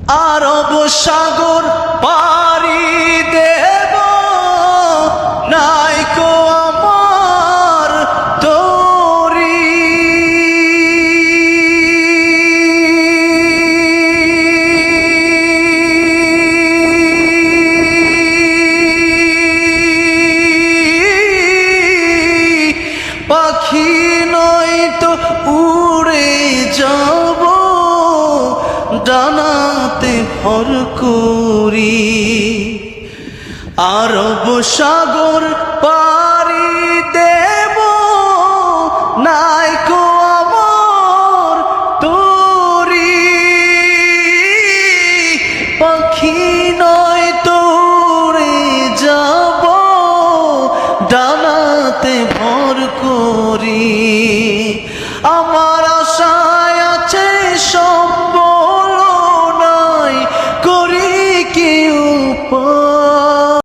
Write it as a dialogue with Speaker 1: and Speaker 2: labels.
Speaker 1: আরব সাগর পাড়ি দেব, নাইকো আমার তরি। পাখি নয়তো উড়ে যাব ডানাতে ভর করি। আরব সাগর পাড়ি দেব, নাইকো আমার তরি। পাখি